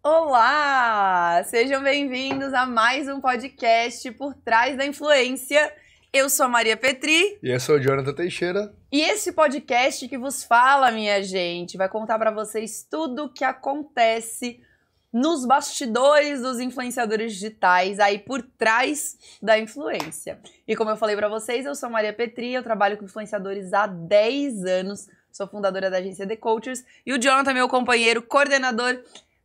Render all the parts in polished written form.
Olá! Sejam bem-vindos a mais um podcast Por Trás da Influência. Eu sou a Maria Petri. E eu sou o Jonathan Teixeira. E esse podcast que vos fala, minha gente, vai contar pra vocês tudo o que acontece nos bastidores dos influenciadores digitais, aí por trás da influência. E como eu falei pra vocês, eu sou a Maria Petri, eu trabalho com influenciadores há 10 anos, sou fundadora da agência The Coachers, e o Jonathan é meu companheiro, coordenador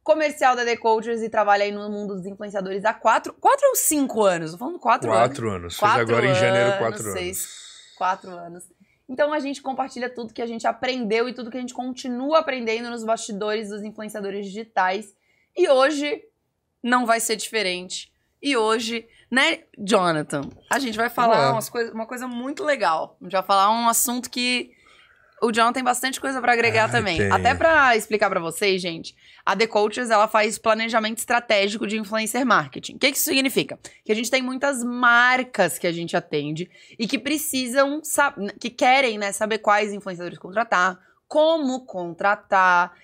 comercial da The Coachers e trabalha aí no mundo dos influenciadores há 4 ou 5 anos? Tô falando 4 anos. 4 anos. Fiz agora em janeiro 4 anos. 4 anos. Então a gente compartilha tudo que a gente aprendeu e tudo que a gente continua aprendendo nos bastidores dos influenciadores digitais. E hoje não vai ser diferente. E hoje, né, Jonathan, a gente vai falar uma coisa muito legal. A gente vai falar um assunto que o John tem bastante coisa pra agregar também. Tem. Até pra explicar pra vocês, gente, a The Coachers, ela faz planejamento estratégico de influencer marketing. O que isso significa? Que a gente tem muitas marcas que a gente atende e que precisam, que querem, né, saber quais influenciadores contratar, como contratar,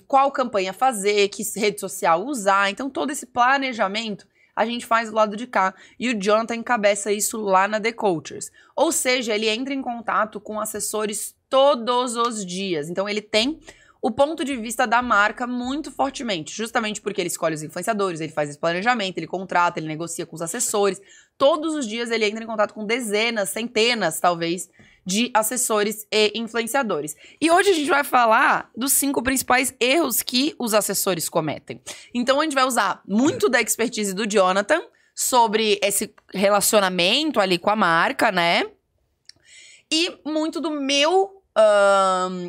qual campanha fazer, que rede social usar. Então, todo esse planejamento a gente faz do lado de cá. E o Jonathan encabeça isso lá na The Coachers. Ou seja, ele entra em contato com assessores todos os dias. Então, ele tem o ponto de vista da marca muito fortemente. Justamente porque ele escolhe os influenciadores, ele faz esse planejamento, ele contrata, ele negocia com os assessores. Todos os dias ele entra em contato com dezenas, centenas, talvez, de assessores e influenciadores. E hoje a gente vai falar dos 5 principais erros que os assessores cometem. Então a gente vai usar muito da expertise do Jonathan sobre esse relacionamento ali com a marca, né? E muito do meu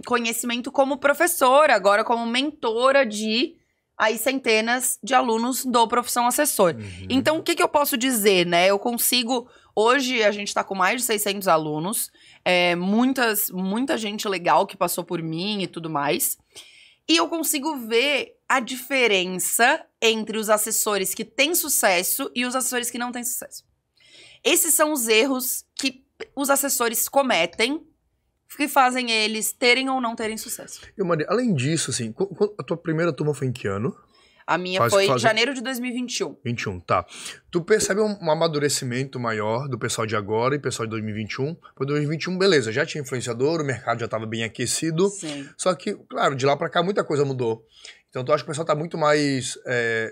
conhecimento como professora, agora como mentora de aí centenas de alunos do Profissão Assessor. Então o que eu posso dizer, né? Eu consigo... Hoje a gente tá com mais de 600 alunos, muita gente legal que passou por mim e tudo mais. E eu consigo ver a diferença entre os assessores que têm sucesso e os assessores que não têm sucesso. Esses são os erros que os assessores cometem, que fazem eles terem ou não terem sucesso. E, Maria, além disso, assim, a tua primeira turma foi em que ano? A minha foi em janeiro de 2021. 21, tá. Tu percebe um amadurecimento maior do pessoal de agora e pessoal de 2021? Para 2021, beleza, já tinha influenciador, o mercado já estava bem aquecido. Sim. Só que, claro, de lá para cá muita coisa mudou. Então tu acha que o pessoal tá muito mais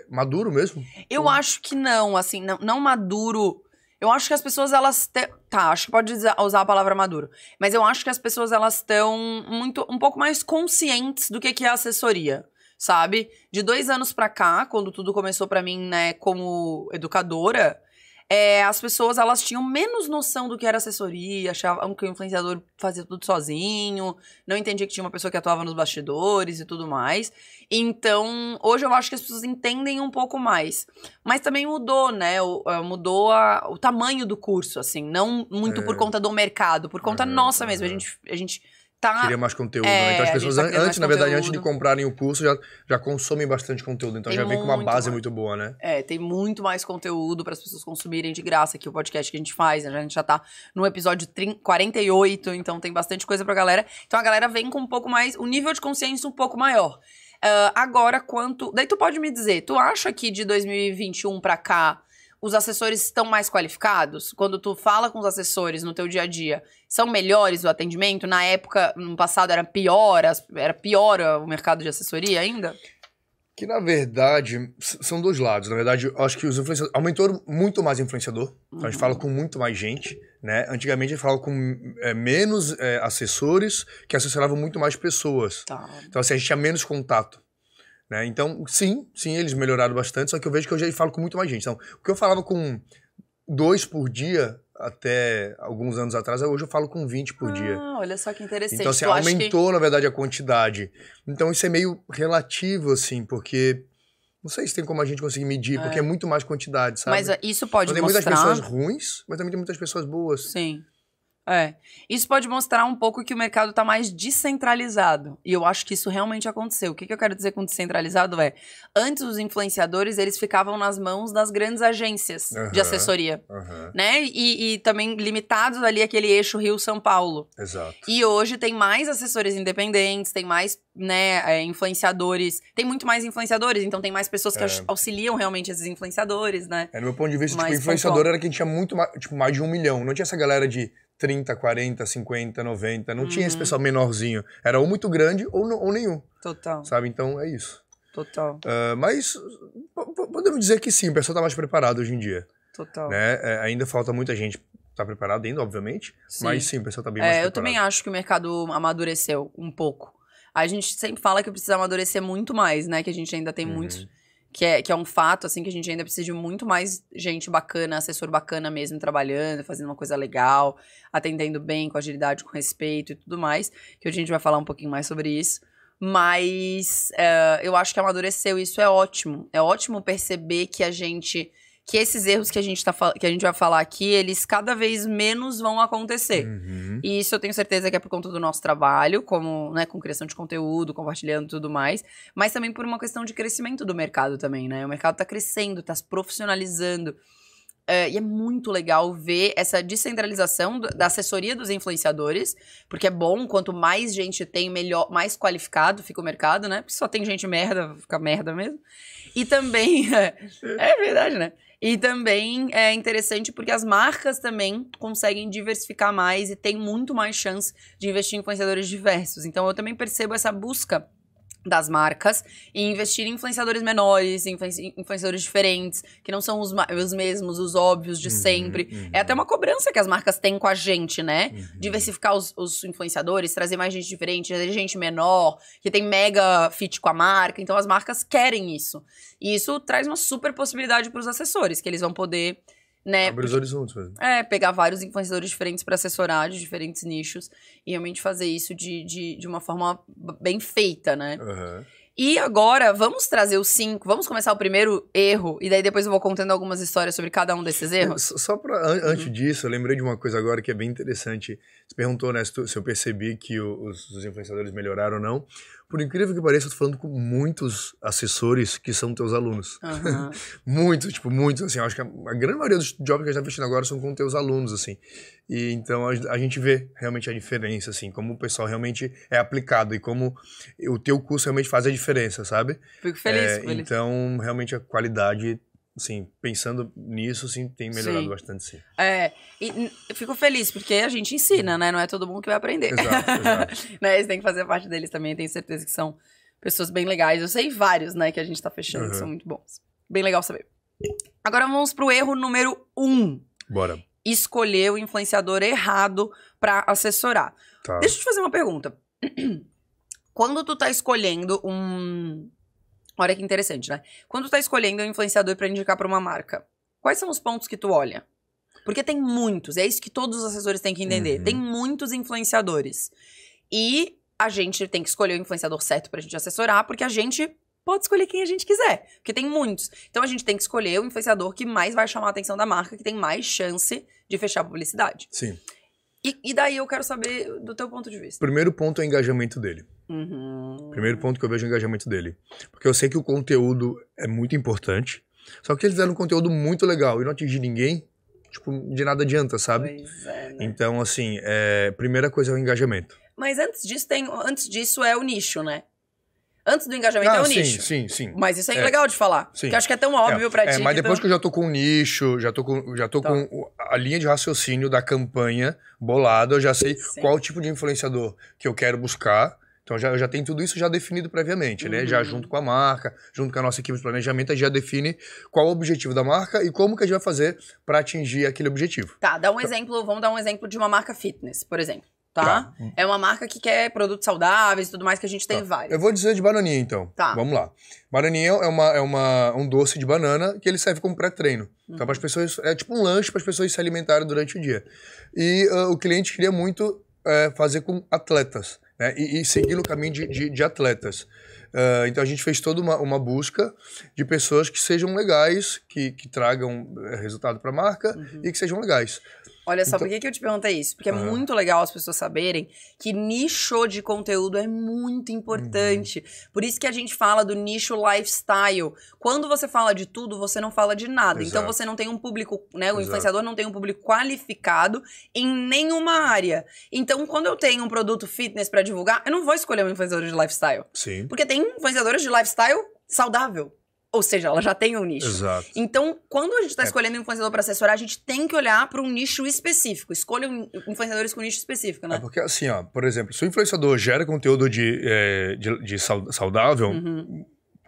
maduro mesmo? Eu acho que não, assim, não maduro. Eu acho que as pessoas, elas... Tá, acho que pode usar a palavra maduro. Mas eu acho que as pessoas, elas estão um pouco mais conscientes do que é assessoria. Sabe? De 2 anos pra cá, quando tudo começou pra mim, né, como educadora, as pessoas, elas tinham menos noção do que era assessoria, achavam que o influenciador fazia tudo sozinho, não entendia que tinha uma pessoa que atuava nos bastidores e tudo mais. Então, hoje eu acho que as pessoas entendem um pouco mais. Mas também mudou, né? Mudou o tamanho do curso, assim, não muito por conta do mercado, por conta nossa mesmo. A gente queria mais conteúdo, né? Então as pessoas antes, na verdade, antes de comprarem o curso, já consomem bastante conteúdo. Então já vem com uma base muito boa, né? Tem muito mais conteúdo para as pessoas consumirem de graça aqui o podcast que a gente faz, né? A gente já tá no episódio 48, então tem bastante coisa pra galera. Então a galera vem com um pouco mais, o nível de consciência um pouco maior. Agora, daí tu pode me dizer, tu acha que de 2021 pra cá os assessores estão mais qualificados? Quando tu fala com os assessores no teu dia a dia, são melhores o atendimento? Na época, no passado, era pior o mercado de assessoria ainda? Que, na verdade, são 2 lados. Na verdade, eu acho que os influenciadores... Aumentou muito mais influenciador. Então, a gente fala com muito mais gente, né? Antigamente, a gente falava com menos assessores que assessoravam muito mais pessoas. Tá. Então, assim, a gente tinha menos contato. Né? Então, sim, eles melhoraram bastante, só que eu vejo que eu já falo com muito mais gente. Então, o que eu falava com 2 por dia, até alguns anos atrás, hoje eu falo com 20 por dia. Olha só que interessante. Então, assim, aumentou, na verdade, a quantidade. Então, isso é meio relativo, assim, porque... Não sei se tem como a gente conseguir medir, porque é muito mais quantidade, sabe? Mas isso pode tem mostrar... muitas pessoas ruins, mas também tem muitas pessoas boas. Sim. Isso pode mostrar um pouco que o mercado está mais descentralizado. E eu acho que isso realmente aconteceu. O que eu quero dizer com descentralizado antes os influenciadores, eles ficavam nas mãos das grandes agências de assessoria, né? E também limitados ali àquele eixo Rio-São Paulo. Exato. E hoje tem mais assessores independentes, tem mais, né, influenciadores. Tem muito mais influenciadores, então tem mais pessoas que auxiliam realmente esses influenciadores, né? No meu ponto de vista, tipo, influenciador era quem tinha muito mais, tipo, mais de 1 milhão. Não tinha essa galera de 30, 40, 50, 90. Não tinha esse pessoal menorzinho. Era ou muito grande ou nenhum. Total. Sabe? Então é isso. Total. Mas podemos dizer que sim, o pessoal tá mais preparado hoje em dia. Total. Né? Ainda falta muita gente tá preparado ainda, obviamente. Sim. Mas sim, o pessoal tá bem mais preparado. Eu também acho que o mercado amadureceu um pouco. A gente sempre fala que precisa amadurecer muito mais, né? Que a gente ainda tem muitos... Que é um fato, assim, que a gente ainda precisa de muito mais gente bacana, assessor bacana mesmo, trabalhando, fazendo uma coisa legal, atendendo bem, com agilidade, com respeito e tudo mais, que hoje a gente vai falar um pouquinho mais sobre isso. Mas eu acho que amadureceu, isso é ótimo. É ótimo perceber que que esses erros que a gente vai falar aqui, eles cada vez menos vão acontecer. E isso eu tenho certeza que é por conta do nosso trabalho, como, né, com criação de conteúdo, compartilhando tudo mais, mas também por uma questão de crescimento do mercado também, né? O mercado tá crescendo, tá se profissionalizando. E é muito legal ver essa descentralização da assessoria dos influenciadores, porque é bom, quanto mais gente tem, melhor, mais qualificado fica o mercado, né? Porque só tem gente merda, fica merda mesmo. E também... é verdade, né? E também é interessante porque as marcas também conseguem diversificar mais e tem muito mais chance de investir em influenciadores diversos. Então eu também percebo essa busca das marcas e investir em influenciadores menores, influenciadores diferentes, que não são os mesmos, os óbvios de sempre. É até uma cobrança que as marcas têm com a gente, né? Diversificar os influenciadores, trazer mais gente diferente, trazer gente menor, que tem mega fit com a marca. Então as marcas querem isso. E isso traz uma super possibilidade para os assessores, que eles vão poder... né? Abrir os horizontes mesmo. Pegar vários influenciadores diferentes para assessorar de diferentes nichos e realmente fazer isso de uma forma bem feita, né? E agora, vamos trazer os 5, vamos começar o primeiro erro e daí depois eu vou contando algumas histórias sobre cada um desses erros? Só antes disso, eu lembrei de uma coisa agora que é bem interessante. Você perguntou, né, se eu percebi que os influenciadores melhoraram ou não. Por incrível que pareça, eu tô falando com muitos assessores que são teus alunos. Muitos, assim, eu acho que a grande maioria dos jobs que a gente tá vestindo agora são com teus alunos, assim. E então a gente vê realmente a diferença, assim, como o pessoal realmente é aplicado e como o teu curso realmente faz a diferença, sabe? Fico feliz. Então, realmente a qualidade... Sim, pensando nisso, sim, tem melhorado bastante, sim. E eu fico feliz, porque a gente ensina, né? Não é todo mundo que vai aprender. Exato. Né? Eles têm que fazer parte deles também, tenho certeza que são pessoas bem legais. Eu sei vários, né, que a gente tá fechando, que são muito bons. Bem legal saber. Agora vamos pro erro número 1. Bora. Escolher o influenciador errado pra assessorar. Tá. Deixa eu te fazer uma pergunta. Quando tu tá escolhendo Olha que interessante, né? Quando tu tá escolhendo um influenciador pra indicar pra uma marca, quais são os pontos que tu olha? Porque tem muitos, é isso que todos os assessores têm que entender. Tem muitos influenciadores. E a gente tem que escolher o influenciador certo pra gente assessorar, porque a gente pode escolher quem a gente quiser. Porque tem muitos. Então a gente tem que escolher o influenciador que mais vai chamar a atenção da marca, que tem mais chance de fechar a publicidade. Sim. E daí eu quero saber do teu ponto de vista. Primeiro ponto é o engajamento dele. Primeiro ponto que eu vejo é o engajamento dele. Porque eu sei que o conteúdo é muito importante, só que eles fizeram um conteúdo muito legal e não atingir ninguém, tipo, de nada adianta, sabe? Pois é, né? Então, assim, primeira coisa é o engajamento. Mas antes disso é o nicho, né? Antes do engajamento é o nicho. Sim. Mas isso é legal de falar. Sim. Porque eu acho que é tão óbvio pra ti. Mas depois que eu já tô com o nicho, já tô com a linha de raciocínio da campanha bolada, eu já sei qual tipo de influenciador que eu quero buscar. Então eu já tenho tudo isso já definido previamente, né? Já junto com a marca, junto com a nossa equipe de planejamento, a gente já define qual é o objetivo da marca e como que a gente vai fazer para atingir aquele objetivo. Tá, vamos dar um exemplo de uma marca fitness, por exemplo. Tá? É uma marca que quer produtos saudáveis e tudo mais, que a gente tem vários. Eu vou dizer de bananinha, então. Tá. Vamos lá. Bananinha é um doce de banana que ele serve como pré-treino. Então, para as pessoas, é tipo um lanche para as pessoas se alimentarem durante o dia. E o cliente queria muito fazer com atletas, né? E seguir no caminho de atletas. Então, a gente fez toda uma busca de pessoas que sejam legais, que tragam resultado para a marca e que sejam legais. Olha só, Então- por que eu te perguntei isso? Porque é Aham. muito legal as pessoas saberem que nicho de conteúdo é muito importante. Por isso que a gente fala do nicho lifestyle. Quando você fala de tudo, você não fala de nada. Então Exato. você não tem um público, né? O Exato. influenciador não tem um público qualificado em nenhuma área. Então, quando eu tenho um produto fitness pra divulgar, eu não vou escolher um influenciador de lifestyle. Sim. Porque tem influenciadores de lifestyle saudável. Ou seja, ela já tem um nicho. Exato. Então, quando a gente tá escolhendo um influenciador para assessorar, a gente tem que olhar para um nicho específico. Escolha influenciadores com nicho específico, né? É porque assim, ó, por exemplo, se o influenciador gera conteúdo de saudável,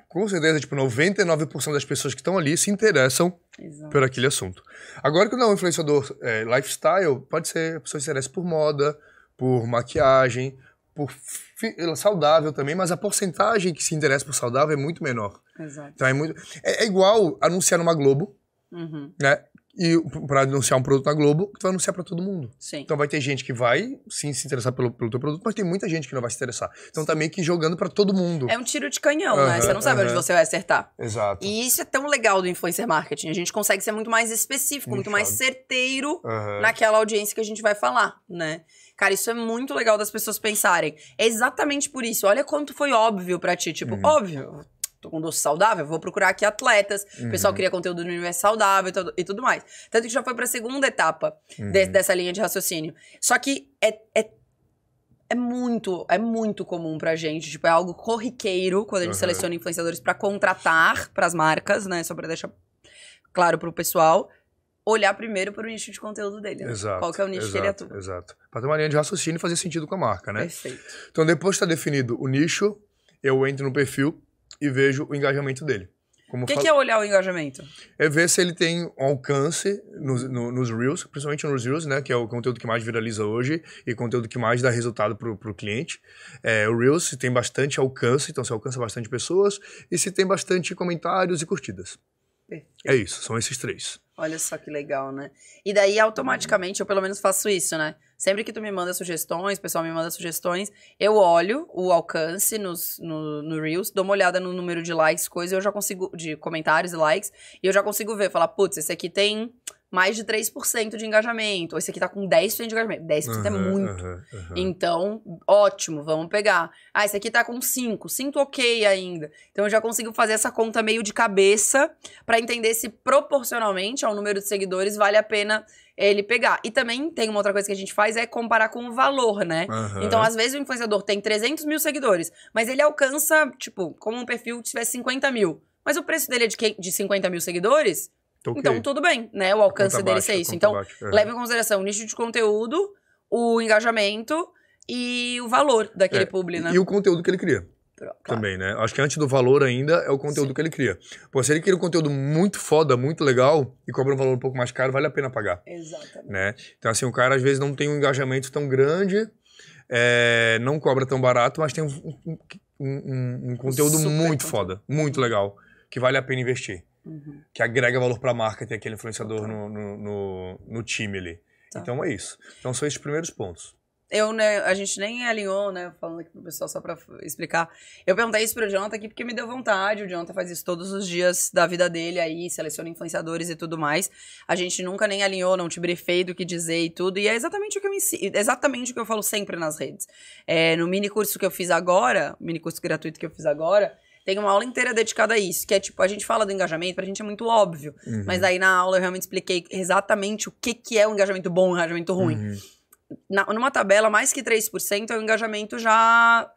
com certeza, tipo, 99% das pessoas que estão ali se interessam Exato. por aquele assunto. Agora, quando é um influenciador lifestyle, pode ser a pessoa se interessa por moda, por maquiagem, por saudável também, mas a porcentagem que se interessa por saudável é muito menor. Exato. Então é igual anunciar numa Globo, né? E pra anunciar um produto na Globo, tu vai anunciar pra todo mundo. Sim. Então vai ter gente que vai sim se interessar pelo teu produto, mas tem muita gente que não vai se interessar. Então tá meio que jogando pra todo mundo. É um tiro de canhão, né? Você não sabe onde você vai acertar. Exato. E isso é tão legal do influencer marketing. A gente consegue ser muito mais específico, muito mais certeiro naquela audiência que a gente vai falar, né? Cara, isso é muito legal das pessoas pensarem. É exatamente por isso. Olha quanto foi óbvio pra ti. Tipo, óbvio, tô com doce saudável, vou procurar aqui atletas. O pessoal cria conteúdo no universo saudável e tudo mais. Tanto que já foi pra segunda etapa dessa linha de raciocínio. Só que é muito comum pra gente. Tipo, é algo corriqueiro quando a gente seleciona influenciadores pra contratar pras marcas, né? Só pra deixar claro pro pessoal. Olhar primeiro pro nicho de conteúdo dele. Né? Exato. Qual que é o nicho que ele atua. Exato. Pra ter uma linha de raciocínio e fazer sentido com a marca, né? Perfeito. Então depois que tá definido o nicho, eu entro no perfil e vejo o engajamento dele. O que é olhar o engajamento? É ver se ele tem um alcance nos Reels, principalmente nos Reels, né? Que é o conteúdo que mais viraliza hoje e conteúdo que mais dá resultado pro cliente. O Reels, se tem bastante alcance, então se alcança bastante pessoas, e se tem bastante comentários e curtidas. Perfeito. É isso, são esses três. Olha só que legal, né? E daí, automaticamente, eu pelo menos faço isso, né? Sempre que tu me manda sugestões, o pessoal me manda sugestões, eu olho o alcance no Reels, dou uma olhada no número de likes, coisa, eu já consigo, de comentários e likes, e eu já consigo ver, falar, putz, esse aqui tem mais de 3% de engajamento, ou esse aqui tá com 10% de engajamento. 10% é muito. Então, ótimo, vamos pegar. Ah, esse aqui tá com 5%, sinto ok ainda. Então, eu já consigo fazer essa conta meio de cabeça pra entender se proporcionalmente ao número de seguidores vale a pena ele pegar. E também tem uma outra coisa que a gente faz, é comparar com o valor, né? Então, às vezes o influenciador tem 300 mil seguidores, mas ele alcança, tipo, como um perfil que tivesse 50 mil. Mas o preço dele é de 50 mil seguidores, Okay. então tudo bem, né? O alcance dele ser isso. Então, leve em consideração o nicho de conteúdo, o engajamento e o valor daquele publi, né? E o conteúdo que ele cria. Claro. Também, né? Acho que antes do valor ainda é o conteúdo que ele cria. Pô, se ele cria um conteúdo muito foda, muito legal e cobra um valor um pouco mais caro, vale a pena pagar. Exatamente. Né? Então, assim, o cara às vezes não tem um engajamento tão grande, não cobra tão barato, mas tem um conteúdo muito foda, muito legal, que vale a pena investir. Que agrega valor pra marca, ter aquele influenciador no time ali. Tá. Então é isso. Então são esses primeiros pontos. A gente nem alinhou, né? Falando aqui pro pessoal só pra explicar. Eu perguntei isso pro Jonathan aqui porque me deu vontade. O Jonathan faz isso todos os dias da vida dele aí, seleciona influenciadores e tudo mais. A gente nunca nem alinhou, não te briefei do que dizer e tudo. E é exatamente o que eu exatamente o que eu falo sempre nas redes. No mini curso que eu fiz agora, mini curso gratuito que eu fiz agora, tem uma aula inteira dedicada a isso, que é tipo, a gente fala do engajamento, pra gente é muito óbvio. Mas aí na aula eu realmente expliquei exatamente o que é o engajamento bom e o engajamento ruim. Numa tabela, mais que 3% é o engajamento já,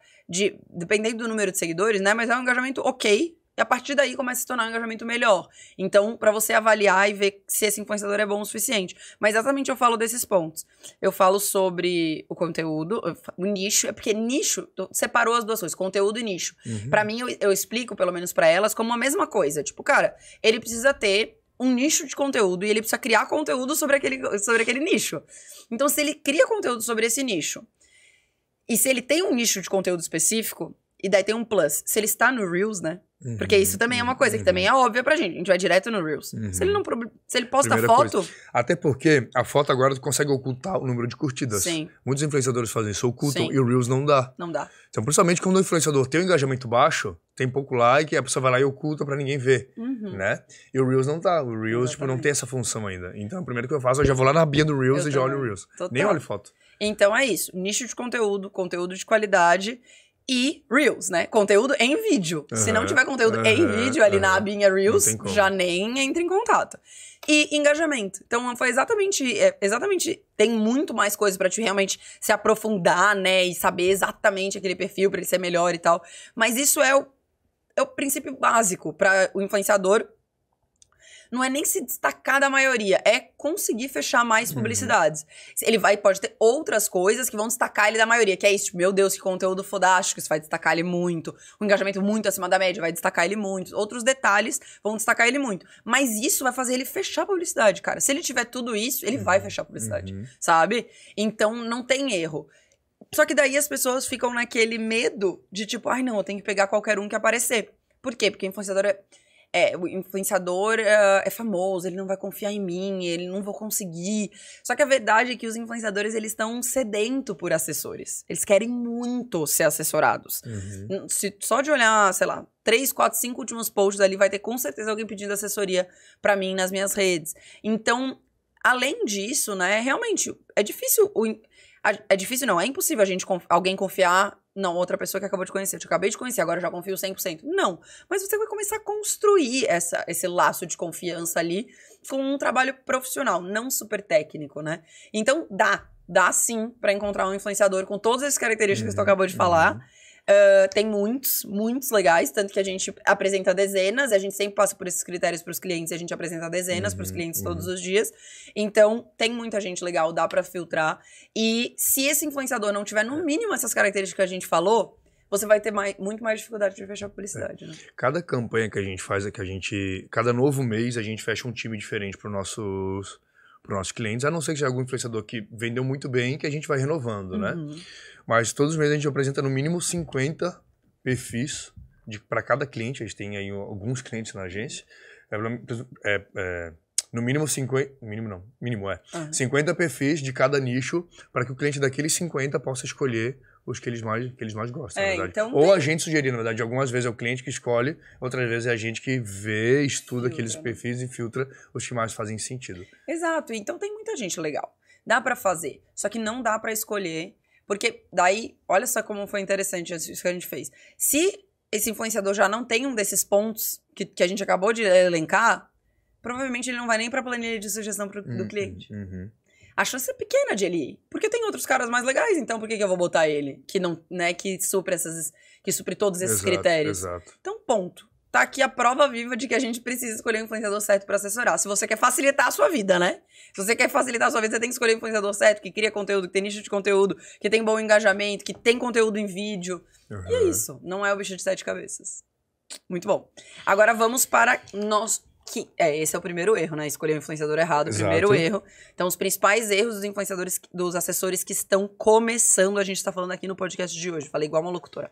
dependendo do número de seguidores, né? Mas é um engajamento ok, e a partir daí começa a se tornar um engajamento melhor. Então, pra você avaliar e ver se esse influenciador é bom o suficiente. Mas exatamente eu falo desses pontos. Eu falo sobre o conteúdo, o nicho, é porque nicho, separou as duas coisas, conteúdo e nicho. Pra mim, eu explico, pelo menos pra elas, como a mesma coisa. Tipo, cara, ele precisa ter um nicho de conteúdo e ele precisa criar conteúdo sobre aquele nicho. Então, se ele cria conteúdo sobre esse nicho, e se ele tem um nicho de conteúdo específico, e daí tem um plus, se ele está no Reels, né? Porque isso também é uma coisa que também é óbvia pra gente. A gente vai direto no Reels. Se ele posta foto... Até porque a foto agora tu consegue ocultar o número de curtidas. Sim. Muitos influenciadores fazem isso, ocultam, Sim. e o Reels não dá. Não dá. Então, principalmente quando o influenciador tem um engajamento baixo, tem pouco like, a pessoa vai lá e oculta pra ninguém ver. né? E o Reels não tá. O Reels, tipo, não tem essa função ainda. Então, o primeiro que eu faço, eu já vou lá na abinha do Reels e já olho o Reels. Total. Nem olho foto. Então é isso. Nicho de conteúdo, conteúdo de qualidade e Reels, né? Conteúdo em vídeo. Se não tiver conteúdo em vídeo ali na abinha Reels, já nem entra em contato. E engajamento. Então foi exatamente, tem muito mais coisas pra te realmente se aprofundar, né? E saber exatamente aquele perfil pra ele ser melhor e tal. Mas isso é o princípio básico pra o influenciador. Não é nem se destacar da maioria, é conseguir fechar mais publicidades. Ele pode ter outras coisas que vão destacar ele da maioria, que é isso, tipo, meu Deus, que conteúdo fodástico, isso vai destacar ele muito. Um engajamento muito acima da média vai destacar ele muito. Outros detalhes vão destacar ele muito. Mas isso vai fazer ele fechar a publicidade, cara. Se ele tiver tudo isso, ele vai fechar a publicidade, sabe? Então, não tem erro. Só que daí as pessoas ficam naquele medo de tipo, ai não, eu tenho que pegar qualquer um que aparecer. Por quê? Porque o influenciador é famoso, ele não vai confiar em mim, ele não vou conseguir. Só que a verdade é que os influenciadores, eles estão sedentos por assessores. Eles querem muito ser assessorados. Só de olhar, sei lá, 3, 4, 5 últimos posts ali, vai ter com certeza alguém pedindo assessoria pra mim nas minhas redes. Então, além disso, né, realmente, é difícil... É difícil não, é impossível alguém confiar na outra pessoa que acabou de conhecer. Eu te acabei de conhecer, agora eu já confio 100%. Não, mas você vai começar a construir esse laço de confiança ali com um trabalho profissional, não super técnico, né? Então dá sim pra encontrar um influenciador com todas as características que tu acabou de falar. Tem muitos legais, tanto que a gente apresenta dezenas, a gente sempre passa por esses critérios pros clientes, e a gente apresenta dezenas pros clientes todos os dias. Então, tem muita gente legal, dá pra filtrar. E se esse influenciador não tiver, no mínimo, essas características que a gente falou, você vai ter muito mais dificuldade de fechar a publicidade, né? Cada campanha que a gente faz cada novo mês, a gente fecha um time diferente pros nossos clientes, a não ser que seja algum influenciador que vendeu muito bem, que a gente vai renovando, né? Mas todos os meses a gente apresenta no mínimo 50 perfis para cada cliente. A gente tem aí alguns clientes na agência. No mínimo 50... Mínimo 50 perfis de cada nicho para que o cliente daqueles 50 possa escolher os que eles mais gostam, na verdade. Então ou a gente sugerir, na verdade. Algumas vezes é o cliente que escolhe, outras vezes é a gente que vê, estuda aqueles perfis e filtra os que mais fazem sentido. Exato. Então tem muita gente legal. Dá para fazer. Só que não dá para escolher. Porque daí, olha só como foi interessante isso que a gente fez. Se esse influenciador já não tem um desses pontos que a gente acabou de elencar, provavelmente ele não vai nem pra planilha de sugestão do cliente. A chance é pequena de ele ir. Porque tem outros caras mais legais, então por que eu vou botar ele? Que não, né, que supre todos esses critérios. Exato. Então, ponto. Tá aqui a prova viva de que a gente precisa escolher o influenciador certo pra assessorar. Se você quer facilitar a sua vida, né? Se você quer facilitar a sua vida, você tem que escolher o influenciador certo, que cria conteúdo, que tem nicho de conteúdo, que tem bom engajamento, que tem conteúdo em vídeo. E é isso. Não é o bicho de 7 cabeças. Muito bom. Agora vamos para esse é o primeiro erro, né? Escolher o influenciador errado, o primeiro erro. Então, os principais erros dos influenciadores, dos assessores que estão começando, a gente tá falando aqui no podcast de hoje. Falei igual uma locutora.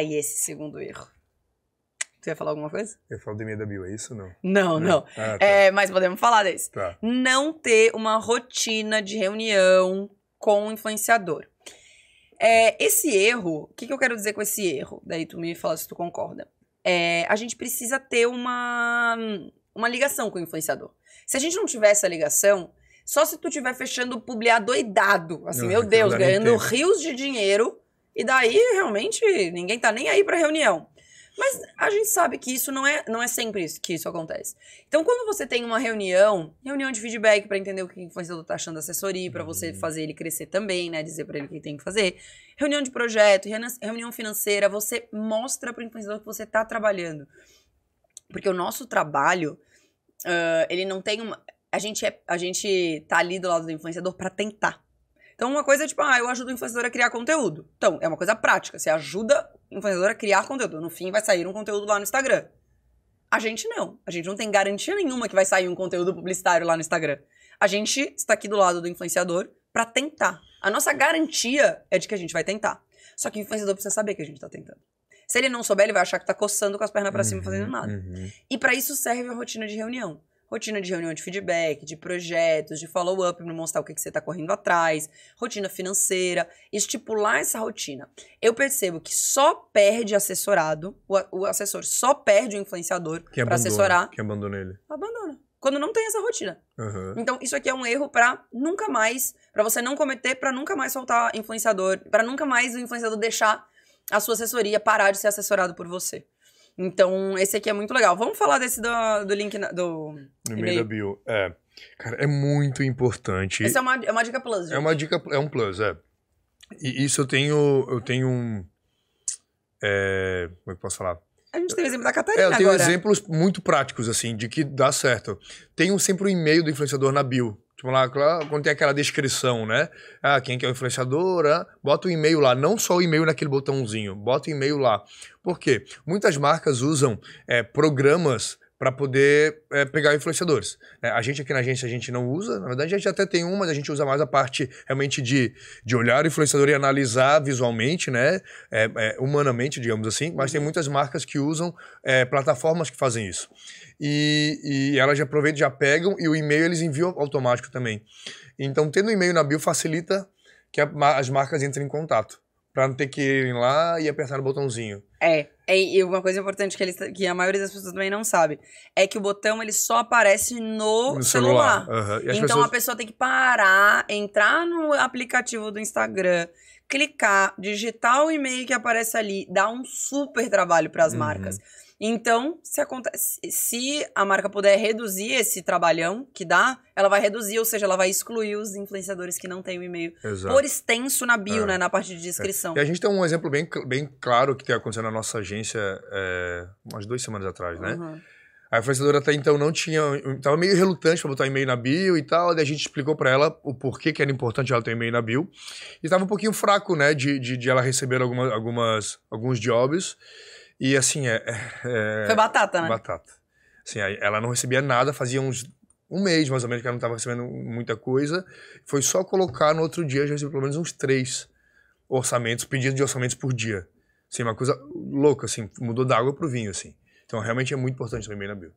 Esse segundo erro. Você ia falar alguma coisa? Eu falo do e-mail da Bio, é isso ou não? Não. Tá. Mas podemos falar desse. Tá. Não ter uma rotina de reunião com o influenciador. Esse erro, o que eu quero dizer com esse erro? Daí tu me fala se tu concorda. A gente precisa ter uma ligação com o influenciador. Se a gente não tiver essa ligação, só se tu estiver fechando o publi doidado, assim, meu Deus, ganhando rios de dinheiro, e daí realmente ninguém tá nem aí pra reunião. Mas a gente sabe que isso não é sempre isso, que isso acontece. Então, quando você tem uma reunião de feedback pra entender o que o influenciador tá achando da assessoria, pra você fazer ele crescer também, né? Dizer pra ele o que ele tem que fazer. Reunião de projeto, reunião financeira, você mostra pro influenciador que você tá trabalhando. Porque o nosso trabalho, ele não tem uma... A gente tá ali do lado do influenciador pra tentar. Então, uma coisa é tipo, eu ajudo o influenciador a criar conteúdo. Então, é uma coisa prática. Você ajuda o influenciador a criar conteúdo. No fim, vai sair um conteúdo lá no Instagram. A gente não. A gente não tem garantia nenhuma que vai sair um conteúdo publicitário lá no Instagram. A gente está aqui do lado do influenciador pra tentar. A nossa garantia é de que a gente vai tentar. Só que o influenciador precisa saber que a gente tá tentando. Se ele não souber, ele vai achar que tá coçando com as pernas pra cima, fazendo nada. E pra isso serve a rotina de reunião. rotina de reunião de feedback, de projetos, de follow-up para mostrar o que você está correndo atrás, rotina financeira, estipular essa rotina. Eu percebo que só perde assessorado, o assessor só perde o influenciador para assessorar. Quem abandona ele? Abandona. Quando não tem essa rotina. Uhum. Então, isso aqui é um erro pra nunca mais, pra você não cometer, pra nunca mais soltar influenciador, pra nunca mais o influenciador deixar a sua assessoria parar de ser assessorado por você. Então, esse aqui é muito legal. Vamos falar desse do link do e-mail da bio. Cara, é muito importante. Essa é uma dica plus, gente. É uma dica, é um plus, E isso eu tenho um... como é que eu posso falar? A gente tem o exemplo da Catarina agora. Eu tenho exemplos muito práticos, assim, de que dá certo. Tenho sempre o e-mail do influenciador na bio. Tipo, lá, quando tem aquela descrição, né? Quem que é o influenciador, bota o e-mail lá. Não só o e-mail naquele botãozinho, bota o e-mail lá. Por quê? Muitas marcas usam programas para poder pegar influenciadores. A gente aqui na agência, a gente não usa. Na verdade, a gente até tem mas a gente usa mais a parte realmente de olhar o influenciador e analisar visualmente, né? Humanamente, digamos assim. Mas tem muitas marcas que usam plataformas que fazem isso. E elas já aproveitam, já pegam, e o e-mail eles enviam automático também. Então, tendo o e-mail na bio facilita que as marcas entrem em contato. Pra não ter que ir lá e apertar no botãozinho. E uma coisa importante que a maioria das pessoas também não sabe é que o botão ele só aparece no celular. Uhum. Então a pessoa tem que parar, entrar no aplicativo do Instagram, clicar, digitar o e-mail que aparece ali, dá um super trabalho para as marcas. Então, se a marca puder reduzir esse trabalhão que dá, ela vai reduzir, ou seja, ela vai excluir os influenciadores que não têm o e-mail por extenso na bio, né, na parte de descrição. E a gente tem um exemplo bem claro que tem acontecendo na nossa agência umas 2 semanas atrás, né? A influenciadora até então tava meio relutante pra botar e-mail na bio e tal, daí a gente explicou pra ela o porquê que era importante ela ter e-mail na bio. E tava um pouquinho fraco, né, de ela receber alguns jobs. E assim, foi batata, né? Batata. Assim, ela não recebia nada, fazia um mês mais ou menos que ela não estava recebendo muita coisa. Foi só colocar no outro dia, já recebeu pelo menos uns 3 pedidos de orçamentos por dia. Assim, uma coisa louca, assim, mudou da água pro vinho, assim. Então, realmente é muito importante também na bio.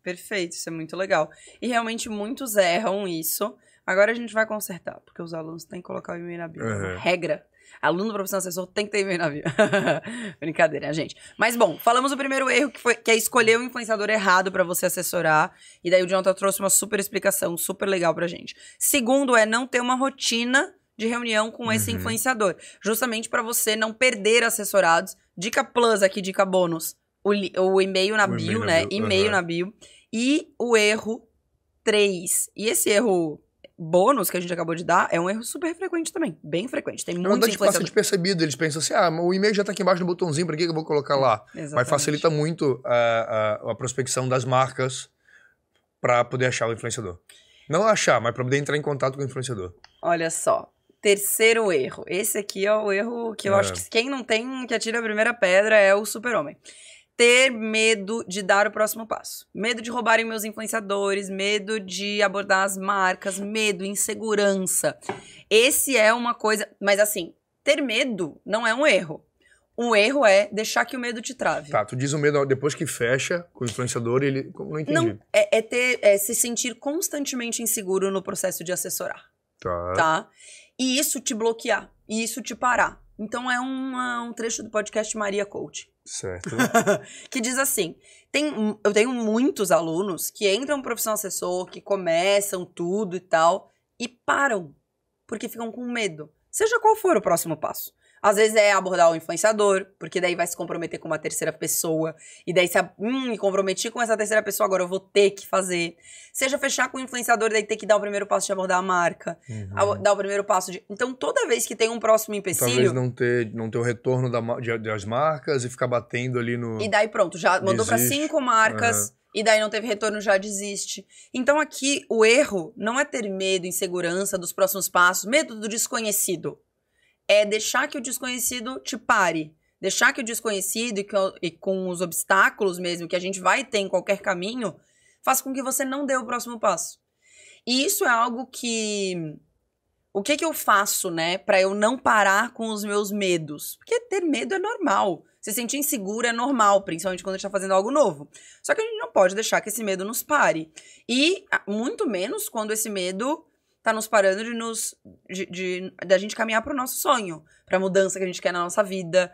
Perfeito, isso é muito legal. E realmente muitos erram isso. Agora a gente vai consertar, porque os alunos têm que colocar o e-mail na bio. É uma regra. Aluno profissional assessor tem que ter e-mail na bio. Brincadeira, gente. Mas bom, falamos do primeiro erro, que é escolher o influenciador errado pra você assessorar. E daí o Jonathan trouxe uma super explicação, super legal pra gente. Segundo é não ter uma rotina de reunião com esse influenciador. Justamente pra você não perder assessorados. Dica plus aqui, dica bônus. O e-mail na bio, né? E-mail na bio. E o erro 3. E esse erro bônus que a gente acabou de dar é um erro super frequente também. Bem frequente. Tem muitos influenciadores. Passa despercebido. Eles pensam assim, o e-mail já tá aqui embaixo no botãozinho, pra que eu vou colocar lá? Exatamente. Mas facilita muito a prospecção das marcas pra poder achar o influenciador. Não achar, mas pra poder entrar em contato com o influenciador. Olha só. Terceiro erro. Esse aqui é o erro que eu acho que quem não tem, que atira a primeira pedra é o super-homem. Ter medo de dar o próximo passo. Medo de roubarem meus influenciadores, medo de abordar as marcas, medo, insegurança. Esse é uma coisa... Mas assim, ter medo não é um erro. O erro é deixar que o medo te trave. Tá, tu diz o medo depois que fecha com o influenciador, ele... Não entendi. Não, se sentir constantemente inseguro no processo de assessorar. Tá? E isso te bloquear. E isso te parar. Então é um trecho do podcast Maria Coach. Certo. Que diz assim, eu tenho muitos alunos que entram no profissional assessor, que começam tudo e tal, e param, porque ficam com medo. Seja qual for o próximo passo. Às vezes é abordar o influenciador, porque daí vai se comprometer com uma terceira pessoa. E daí me comprometi com essa terceira pessoa, agora eu vou ter que fazer. Seja fechar com o influenciador, daí ter que dar o primeiro passo de abordar a marca. Dar o primeiro passo de... Então, toda vez que tem um próximo empecilho... Talvez não ter o retorno das marcas e ficar batendo ali no... E daí pronto, já mandou para 5 marcas... E daí não teve retorno, já desiste. Então aqui, o erro não é ter medo, insegurança dos próximos passos, medo do desconhecido. É deixar que o desconhecido te pare. Deixar que o desconhecido e com os obstáculos mesmo que a gente vai ter em qualquer caminho, faça com que você não dê o próximo passo. E isso é algo que... O que eu faço, né, pra eu não parar com os meus medos? Porque ter medo é normal. Se sentir inseguro é normal, principalmente quando a gente tá fazendo algo novo. Só que a gente não pode deixar que esse medo nos pare. E muito menos quando esse medo tá nos parando da gente caminhar pro nosso sonho, pra mudança que a gente quer na nossa vida,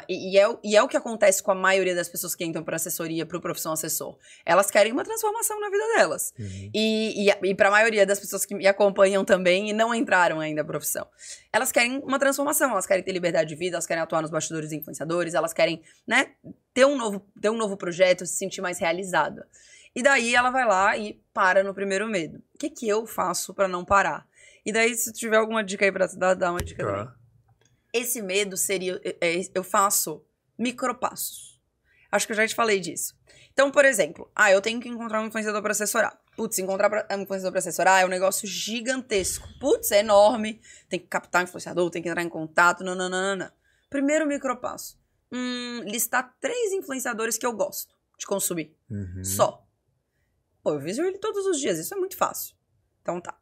e é o que acontece com a maioria das pessoas que entram pra assessoria, pro profissão assessor. Elas querem uma transformação na vida delas. E pra maioria das pessoas que me acompanham também e não entraram ainda na profissão, elas querem uma transformação, elas querem ter liberdade de vida, elas querem atuar nos bastidores influenciadores, elas querem, né, ter um novo projeto, se sentir mais realizada. E daí ela vai lá e para no primeiro medo. O que eu faço pra não parar? E daí, se tiver alguma dica aí pra te dar, dá uma dica também. Esse medo seria... eu faço micropassos. Acho que eu já te falei disso. Então, por exemplo, eu tenho que encontrar um influenciador pra assessorar. Putz, encontrar um influenciador pra assessorar é um negócio gigantesco. Putz, é enorme. Tem que captar um influenciador, tem que entrar em contato, nananana. Primeiro micropasso. Listar 3 influenciadores que eu gosto de consumir. Só. Pô, eu vejo ele todos os dias, isso é muito fácil. Então tá.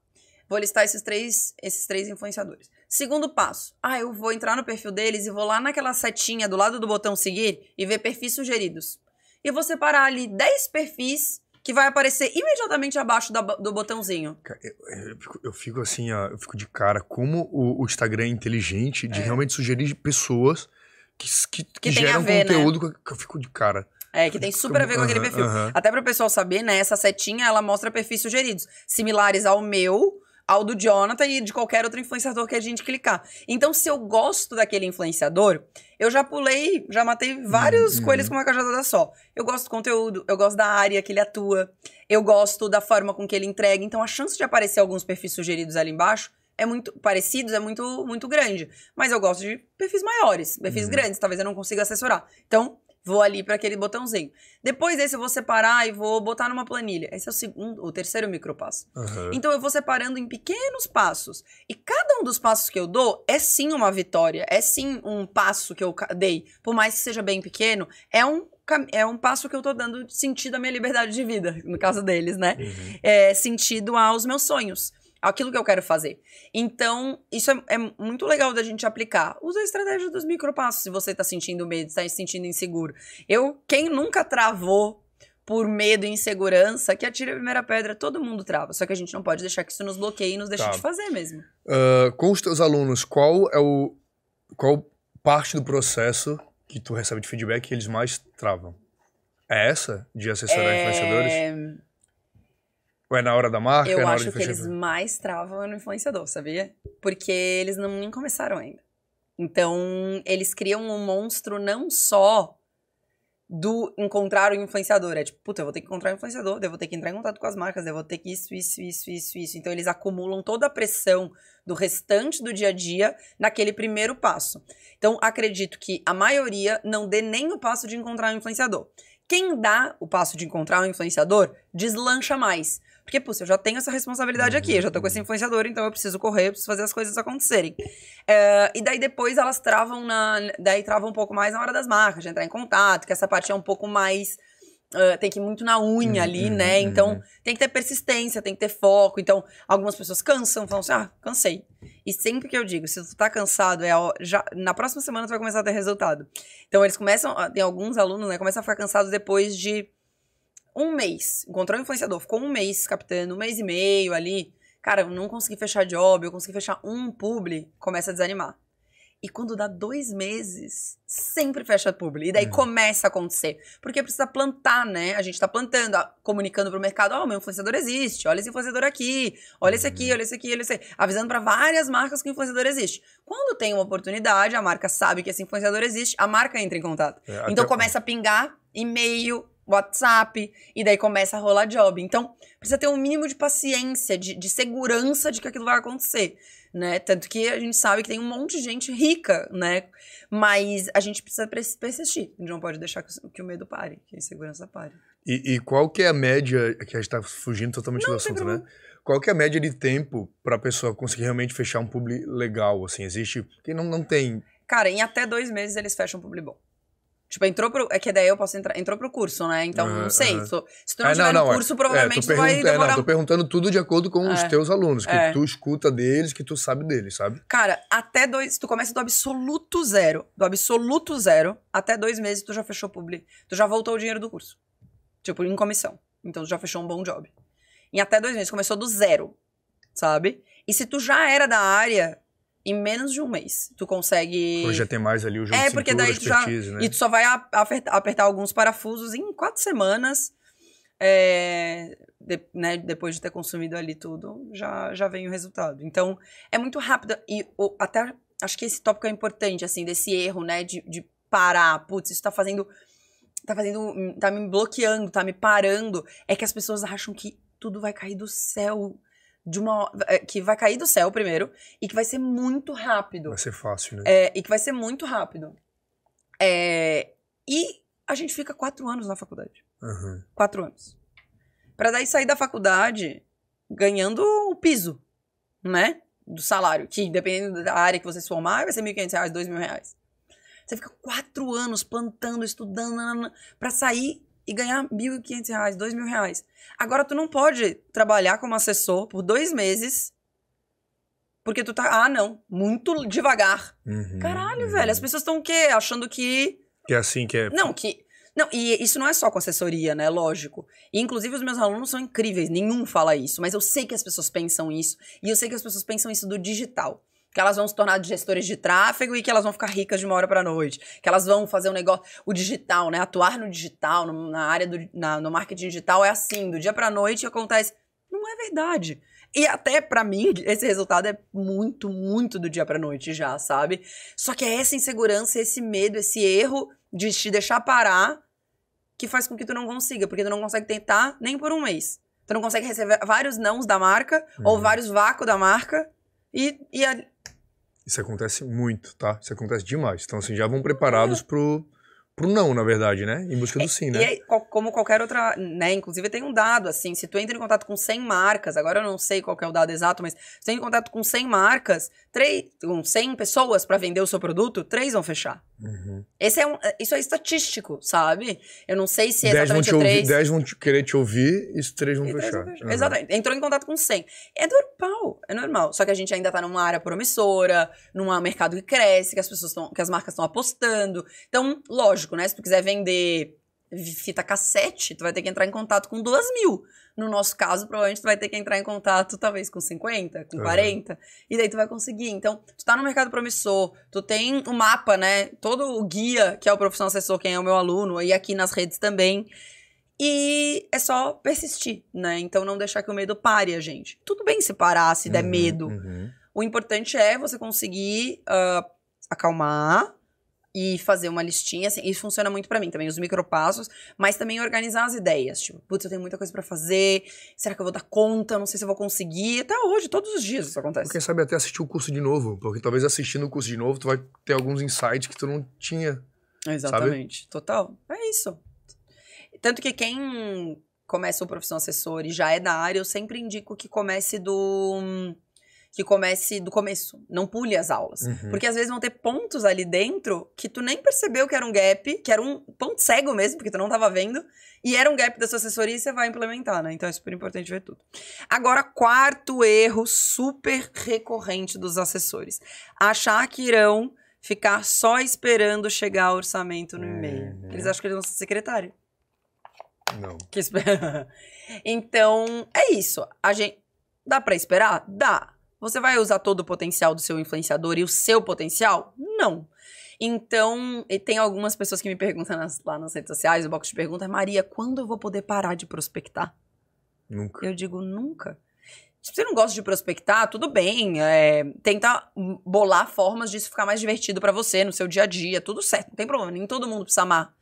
Vou listar esses três influenciadores. Segundo passo. Eu vou entrar no perfil deles e vou lá naquela setinha do lado do botão seguir e ver perfis sugeridos. E vou separar ali 10 perfis que vai aparecer imediatamente abaixo do botãozinho. Eu fico assim, eu fico de cara como o Instagram é inteligente de realmente sugerir pessoas que geram conteúdo, né? Que eu fico de cara. Que tem super a ver com aquele perfil. Até para o pessoal saber, né? Essa setinha, ela mostra perfis sugeridos. Similares ao meu, ao do Jonathan e de qualquer outro influenciador que a gente clicar. Então, se eu gosto daquele influenciador, eu já matei vários coelhos com uma cajadada só. Eu gosto do conteúdo, eu gosto da área que ele atua, eu gosto da forma com que ele entrega. Então, a chance de aparecer alguns perfis sugeridos ali embaixo é muito muito grande. Mas eu gosto de perfis maiores, perfis grandes. Talvez eu não consiga assessorar. Então, vou ali para aquele botãozinho. Depois desse eu vou separar e vou botar numa planilha. Esse é o terceiro micropasso. Então eu vou separando em pequenos passos. E cada um dos passos que eu dou é sim uma vitória. É sim um passo que eu dei. Por mais que seja bem pequeno, é um passo que eu tô dando sentido à minha liberdade de vida. No caso deles, né? Sentido aos meus sonhos. Aquilo que eu quero fazer. Então, isso é muito legal da gente aplicar. Usa a estratégia dos micropassos se você tá sentindo medo, tá se sentindo inseguro. Quem nunca travou por medo e insegurança, que atire a primeira pedra, todo mundo trava. Só que a gente não pode deixar que isso nos bloqueie e nos deixe de fazer mesmo. Com os teus alunos, qual parte do processo que tu recebe de feedback que eles mais travam? É essa? De assessorar influenciadores? Ou é na hora da marca? Eu acho que eles mais travam no influenciador, sabia? Porque eles nem começaram ainda. Então, eles criam um monstro não só do encontrar o influenciador. É tipo, puta, eu vou ter que encontrar o influenciador, eu vou ter que entrar em contato com as marcas, eu vou ter que isso. Então, eles acumulam toda a pressão do restante do dia a dia naquele primeiro passo. Então, acredito que a maioria não dê nem o passo de encontrar o influenciador. Quem dá o passo de encontrar um influenciador, deslancha mais. Porque, pô, eu já tenho essa responsabilidade aqui, eu já tô com esse influenciador, então eu preciso correr, eu preciso fazer as coisas acontecerem. E daí depois elas travam um pouco mais na hora das marcas, de entrar em contato, que essa parte é um pouco mais... tem que ir muito na unha ali, né? Então, tem que ter persistência, tem que ter foco. Então, algumas pessoas cansam, falam assim, cansei. E sempre que eu digo, se tu tá cansado, na próxima semana tu vai começar a ter resultado. Então, eles começam, tem alguns alunos, né, começam a ficar cansados depois de um mês. Encontrou um influenciador, ficou um mês captando, 1 mês e meio ali. Cara, eu não consegui fechar job, eu consegui fechar um publi, começa a desanimar. E quando dá 2 meses, sempre fecha publi. E daí começa a acontecer. Porque precisa plantar, né? A gente tá plantando, comunicando pro mercado, meu influenciador existe, olha esse influenciador aqui, olha esse aqui, olha esse aqui, olha esse aqui. Avisando pra várias marcas que o influenciador existe. Quando tem uma oportunidade, a marca sabe que esse influenciador existe, a marca entra em contato. Então começa a pingar e-mail, WhatsApp, e daí começa a rolar job. Então, precisa ter um mínimo de paciência, de segurança de que aquilo vai acontecer, né? Tanto que a gente sabe que tem um monte de gente rica, né? Mas a gente precisa persistir. A gente não pode deixar que o medo pare, que a insegurança pare. E qual que é a média, que a gente tá fugindo totalmente do assunto, né? Qual que é a média de tempo pra pessoa conseguir realmente fechar um publi legal, assim? Existe... Quem não tem... Cara, em até 2 meses eles fecham um publi bom. Tipo, é que daí eu posso entrar. Entrou pro curso, né? Então, não sei. Se tu não tiver não, no curso, provavelmente tu vai demorar... tô perguntando tudo de acordo com os teus alunos, que tu escuta deles, que tu sabe deles, sabe? Cara, se tu começa do absoluto zero, até 2 meses tu já fechou publi. Tu já voltou o dinheiro do curso. Tipo, em comissão. Então, tu já fechou um bom job. Em até 2 meses, começou do zero, sabe? E se tu já era da área... Em menos de 1 mês, tu consegue... Hoje já tem mais ali o jogo de porque cintura, daí tu já... né? E tu só vai apertar alguns parafusos em 4 semanas. Né, depois de ter consumido ali tudo, já vem o resultado. Então, é muito rápido. E até acho que esse tópico é importante, assim, desse erro, né? De parar. Putz, isso tá me bloqueando, tá me parando. É que as pessoas acham que tudo vai cair do céu... que vai cair do céu primeiro e que vai ser muito rápido. Vai ser fácil, né? E que vai ser muito rápido. E a gente fica 4 anos na faculdade. 4 anos. Pra daí sair da faculdade ganhando o piso, né? Do salário. Que dependendo da área que você se formar, vai ser R$1.500, R$2.000. Você fica 4 anos plantando, estudando, pra sair... e ganhar R$1.500, R$2.000. Agora, tu não pode trabalhar como assessor por 2 meses porque tu tá... não. Muito devagar. Caralho, velho. As pessoas estão o quê? Achando que... Que é assim, que é... Não, e isso não é só com assessoria, né? Lógico. E, inclusive, os meus alunos são incríveis. Nenhum fala isso. Mas eu sei que as pessoas pensam isso. E eu sei que as pessoas pensam isso do digital. Que elas vão se tornar gestores de tráfego e que elas vão ficar ricas de uma hora pra noite. Que elas vão fazer um negócio... O digital, né? Atuar no digital, na área no marketing digital é assim. Do dia pra noite acontece... Não é verdade. E até pra mim, esse resultado é muito, muito do dia pra noite já, sabe? Só que é essa insegurança, esse medo, esse erro de te deixar parar que faz com que tu não consiga. Porque tu não consegue tentar nem por 1 mês. Tu não consegue receber vários nãos da marca ou vários vácuos da marca Isso acontece muito, tá? Isso acontece demais. Então, assim, já vão preparados pro não, na verdade, né? Em busca do sim, né? E aí, como qualquer outra, né? Inclusive tem um dado, assim, se tu entra em contato com 100 marcas, agora eu não sei qual que é o dado exato, mas se tu entra em contato com 100 marcas, com 100 pessoas pra vender o seu produto, 3 vão fechar. Isso é estatístico, sabe? Eu não sei se é exatamente 10 vão querer te ouvir e 3 vão fechar. Exatamente. Entrou em contato com 100. É normal. Só que a gente ainda tá numa área promissora, num mercado que cresce, que as marcas estão apostando. Então, lógico, né? Se tu quiser vender fita cassete, tu vai ter que entrar em contato com 2.000. No nosso caso, provavelmente tu vai ter que entrar em contato talvez com 50, com 40, e daí tu vai conseguir. Então, tu tá no mercado promissor, tu tem o mapa, né? Todo o guia, que é o Profissão Assessor, quem é o meu aluno, e aqui nas redes também. E é só persistir, né? Então, não deixar que o medo pare a gente. Tudo bem se parar, se der medo. O importante é você conseguir acalmar e fazer uma listinha, assim, isso funciona muito pra mim também, os micropassos, mas também organizar as ideias, tipo, putz, eu tenho muita coisa pra fazer, será que eu vou dar conta, não sei se eu vou conseguir, até hoje, todos os dias isso acontece. Quem sabe até assistir o curso de novo, porque talvez assistindo o curso de novo tu vai ter alguns insights que tu não tinha. Exatamente, sabe? Total, é isso. Tanto que quem começa o Profissão Assessor e já é da área, eu sempre indico que comece do começo, não pule as aulas. Porque às vezes vão ter pontos ali dentro que tu nem percebeu que era um gap, que era um ponto cego mesmo, porque tu não tava vendo, e era um gap da sua assessoria e você vai implementar, né? Então é super importante ver tudo. Agora, 4º erro super recorrente dos assessores. Achar que irão ficar só esperando chegar o orçamento no e-mail. Eles acham que eles vão ser secretário. Não. Então, é isso. Dá pra esperar? Dá. Você vai usar todo o potencial do seu influenciador e o seu potencial? Não. Então, tem algumas pessoas que me perguntam lá nas redes sociais, o box de perguntas, Maria, quando eu vou poder parar de prospectar? Nunca. Eu digo, nunca. Se você não gosta de prospectar, tudo bem. Tenta bolar formas disso ficar mais divertido pra você, no seu dia a dia, tudo certo, não tem problema, nem todo mundo precisa amar.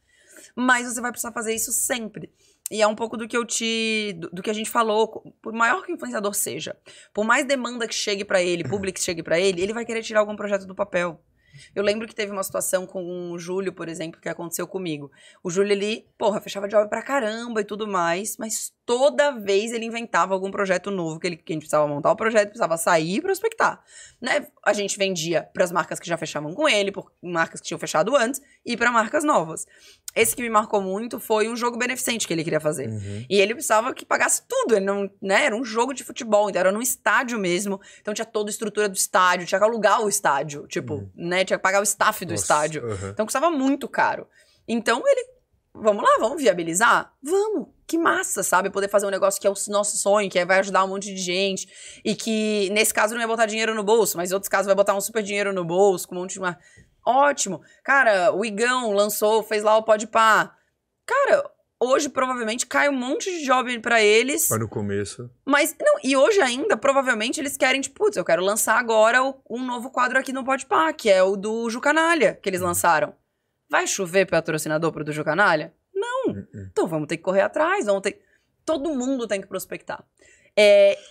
Mas você vai precisar fazer isso sempre. E é um pouco do que do que a gente falou, por maior que o influenciador seja, por mais demanda que chegue pra ele, público que chegue pra ele vai querer tirar algum projeto do papel. Eu lembro que teve uma situação com o Júlio, por exemplo, que aconteceu comigo. O Júlio, ele, fechava job pra caramba e tudo mais, mas toda vez ele inventava algum projeto novo que a gente precisava montar o projeto, precisava sair e prospectar, né? A gente vendia pras marcas que já fechavam com ele, por marcas que tinham fechado antes, e pra marcas novas. Esse que me marcou muito foi um jogo beneficente que ele queria fazer. E ele precisava que pagasse tudo. Ele não, né? Era um jogo de futebol, então era num estádio mesmo. Então tinha toda a estrutura do estádio, tinha que alugar o estádio, tipo, né? Tinha que pagar o staff do estádio. Então custava muito caro. Então ele, vamos lá, vamos viabilizar? Vamos, que massa, sabe? Poder fazer um negócio que é o nosso sonho, que vai ajudar um monte de gente. E que, nesse caso, não ia botar dinheiro no bolso, mas em outros casos vai botar um super dinheiro no bolso, com um monte de... Ótimo. Cara, o Igão lançou, fez lá o Podpah. Cara, hoje provavelmente cai um monte de job pra eles. Vai no começo. Mas, não, e hoje ainda, provavelmente, eles querem, tipo, putz, eu quero lançar agora um novo quadro aqui no Podpah, que é o do Jucanalha, que eles lançaram. Vai chover patrocinador pro do Jucanalha? Não. Então vamos ter que correr atrás, todo mundo tem que prospectar.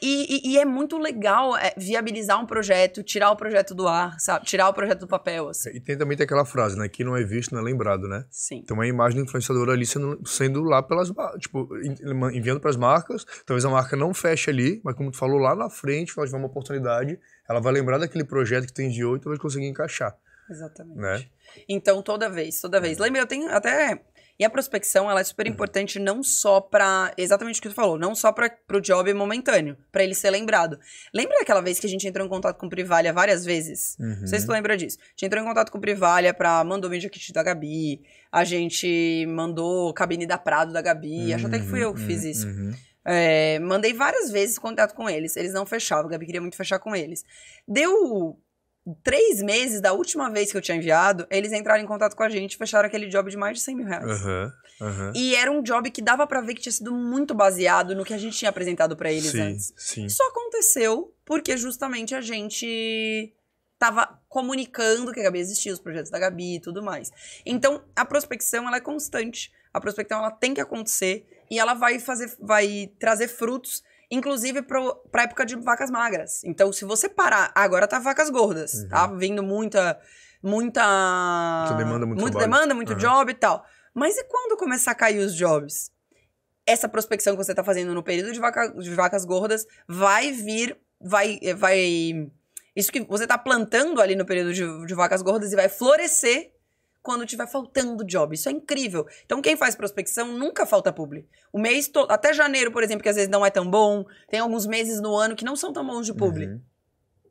E é muito legal viabilizar um projeto, tirar o projeto do ar, sabe? Tirar o projeto do papel, assim. E tem também aquela frase, né? Que não é visto, não é lembrado, né? Sim. Então a imagem do influenciador ali sendo lá pelas... Tipo, enviando pras marcas. Talvez a marca não feche ali, mas como tu falou, lá na frente, quando tiver uma oportunidade, ela vai lembrar daquele projeto que tu enviou e talvez conseguir encaixar. Exatamente. Né? Então, toda vez. Lembra, eu tenho até... E a prospecção, ela é super importante não só pra... Exatamente o que tu falou. Não só pro job momentâneo. Pra ele ser lembrado. Lembra daquela vez que a gente entrou em contato com o Privalha várias vezes? Não sei se tu lembra disso. A gente entrou em contato com o Privalha mandou Media Kit da Gabi. A gente mandou cabine da Prado da Gabi. Acho até que fui eu que fiz isso. Mandei várias vezes contato com eles. Eles não fechavam. A Gabi queria muito fechar com eles. Deu 3 meses da última vez que eu tinha enviado, eles entraram em contato com a gente e fecharam aquele job de mais de 100 mil reais. E era um job que dava pra ver que tinha sido muito baseado no que a gente tinha apresentado pra eles antes. Sim. Só aconteceu porque justamente a gente tava comunicando que a Gabi existia, os projetos da Gabi e tudo mais. Então, a prospecção, ela é constante. A prospecção, ela tem que acontecer e ela vai trazer frutos, inclusive pra época de vacas magras. Então, se você parar... Agora tá vacas gordas. Tá vindo muita demanda, muito job e tal. Mas e quando começar a cair os jobs? Essa prospecção que você tá fazendo no período de vacas gordas vai vir... Isso que você tá plantando ali no período de vacas gordas e vai florescer quando tiver faltando job. Isso é incrível. Então, quem faz prospecção nunca falta publi. O mês todo, até janeiro, por exemplo, que às vezes não é tão bom. Tem alguns meses no ano que não são tão bons de publi.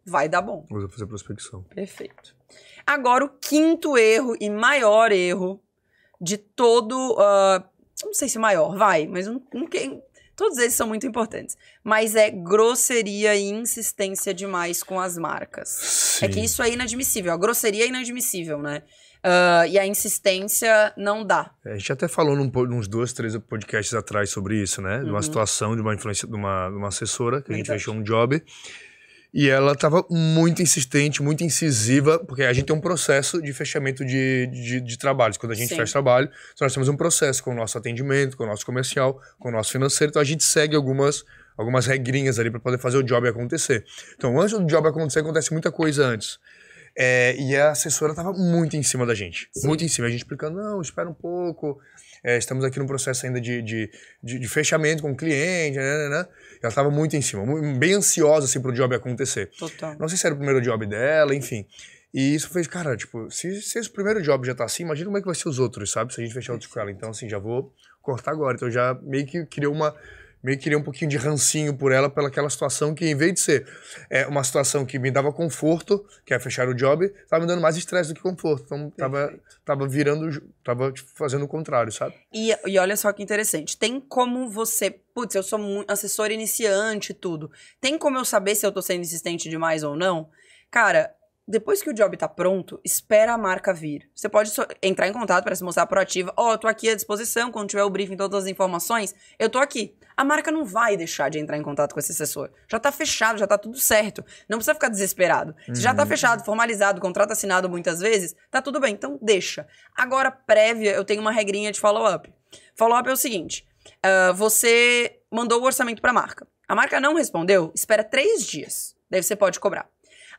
Vai dar bom. Vou fazer prospecção. Perfeito. Agora, o 5º erro e maior erro de todo... não sei se maior, mas todos eles são muito importantes. Mas é grosseria e insistência demais com as marcas. Sim. É que isso é inadmissível. A grosseria é inadmissível, né? E a insistência não dá. A gente até falou uns 2, 3 podcasts atrás sobre isso, né? De uma situação, de uma influência, de uma assessora, que a gente fechou um job. E ela tava muito insistente, muito incisiva, porque a gente tem um processo de fechamento de trabalhos. Quando a gente fecha trabalho, nós temos um processo com o nosso atendimento, com o nosso comercial, com o nosso financeiro. Então a gente segue algumas regrinhas ali para poder fazer o job acontecer. Então antes do job acontecer, acontece muita coisa antes. E a assessora estava muito em cima da gente. Muito em cima. A gente explicando, não, espera um pouco. Estamos aqui num processo ainda de fechamento com o cliente, né? Ela estava muito em cima, bem ansiosa assim, pro job acontecer. Total. Não sei se era o primeiro job dela, enfim. E isso fez, cara, tipo, se esse primeiro job já tá assim, imagina como é que vai ser os outros, sabe? Se a gente fechar outros com ela. Então, assim, já vou cortar agora. Então, já meio que criei um pouquinho de rancinho por ela, pelaquela situação que, em vez de ser uma situação que me dava conforto, que é fechar o job, tava me dando mais estresse do que conforto. Então, tava fazendo o contrário, sabe? E olha só que interessante. Tem como você... Putz, eu sou assessor iniciante e tudo. Tem como eu saber se eu tô sendo insistente demais ou não? Cara... Depois que o job tá pronto, espera a marca vir. Você pode entrar em contato para se mostrar proativa. Eu tô aqui à disposição, quando tiver o briefing, todas as informações, eu tô aqui. A marca não vai deixar de entrar em contato com esse assessor. Já tá fechado, já tá tudo certo. Não precisa ficar desesperado. Se já tá fechado, formalizado, contrato assinado muitas vezes, tá tudo bem, então deixa. Agora, prévia, eu tenho uma regrinha de follow-up. Follow-up é o seguinte, você mandou o orçamento pra marca. A marca não respondeu, espera 3 dias. Daí você pode cobrar.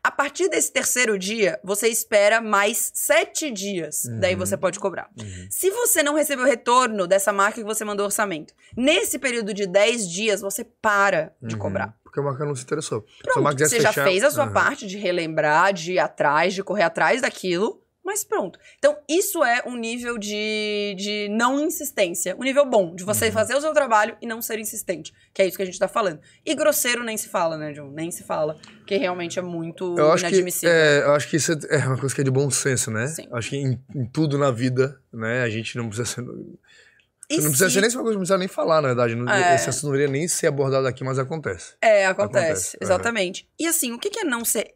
A partir desse terceiro dia, você espera mais 7 dias. Daí você pode cobrar. Se você não recebeu retorno dessa marca que você mandou orçamento, nesse período de 10 dias, você para de cobrar. Porque a marca não se interessou. Pronto, você já fez a sua parte de relembrar, de ir atrás, de correr atrás daquilo, mas pronto. Então, isso é um nível de não insistência. Um nível bom, de você fazer o seu trabalho e não ser insistente. Que é isso que a gente tá falando. E grosseiro nem se fala, né, John? Nem se fala. Porque realmente é muito inadmissível. Eu acho que isso é uma coisa que é de bom senso, né? Sim. Acho que em tudo na vida, né, a gente não precisa ser... Não precisa ser nem uma coisa, não precisa nem falar, na verdade. Esse assunto não deveria nem ser abordado aqui, mas acontece. Acontece. Exatamente. E assim, o que é não ser...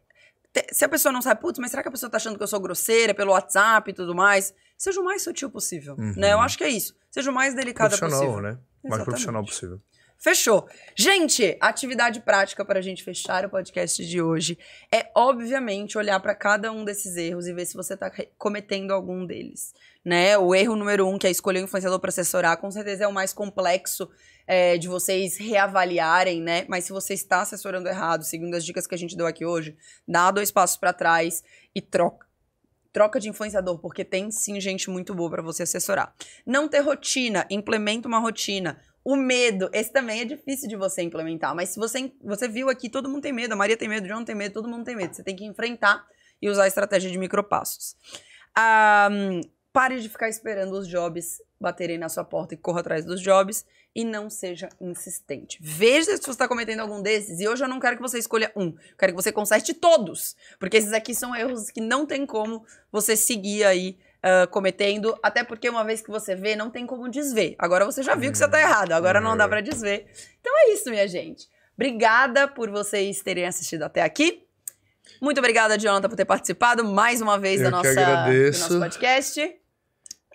Se a pessoa não sabe, putz, mas será que a pessoa tá achando que eu sou grosseira pelo WhatsApp e tudo mais? Seja o mais sutil possível, né? Eu acho que é isso. Seja o mais delicada possível. Profissional, né? Mais Exatamente. profissional possível. Fechou. Gente, atividade prática para a gente fechar o podcast de hoje é, obviamente, olhar para cada um desses erros e ver se você tá cometendo algum deles, né? O erro número 1, que é escolher um influenciador para assessorar, com certeza é o mais complexo de vocês reavaliarem, né? Mas se você está assessorando errado, seguindo as dicas que a gente deu aqui hoje, dá 2 passos para trás e troca de influenciador, porque tem sim gente muito boa para você assessorar. Não ter rotina, implementa uma rotina. O medo, esse também é difícil de você implementar, mas se você viu aqui, todo mundo tem medo, a Maria tem medo, o João tem medo, todo mundo tem medo. Você tem que enfrentar e usar a estratégia de micropassos. Pare de ficar esperando os jobs baterem na sua porta e corra atrás dos jobs e não seja insistente. Veja se você está cometendo algum desses e hoje eu não quero que você escolha um, eu quero que você conserte todos, porque esses aqui são erros que não tem como você seguir aí cometendo, até porque uma vez que você vê, não tem como desver. Agora você já viu que você tá errado, agora não dá pra desver. Então é isso, minha gente. Obrigada por vocês terem assistido até aqui. Muito obrigada, Jonathan, por ter participado mais uma vez do nosso podcast.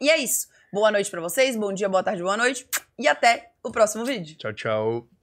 E é isso. Boa noite pra vocês, bom dia, boa tarde, boa noite. E até o próximo vídeo. Tchau, tchau.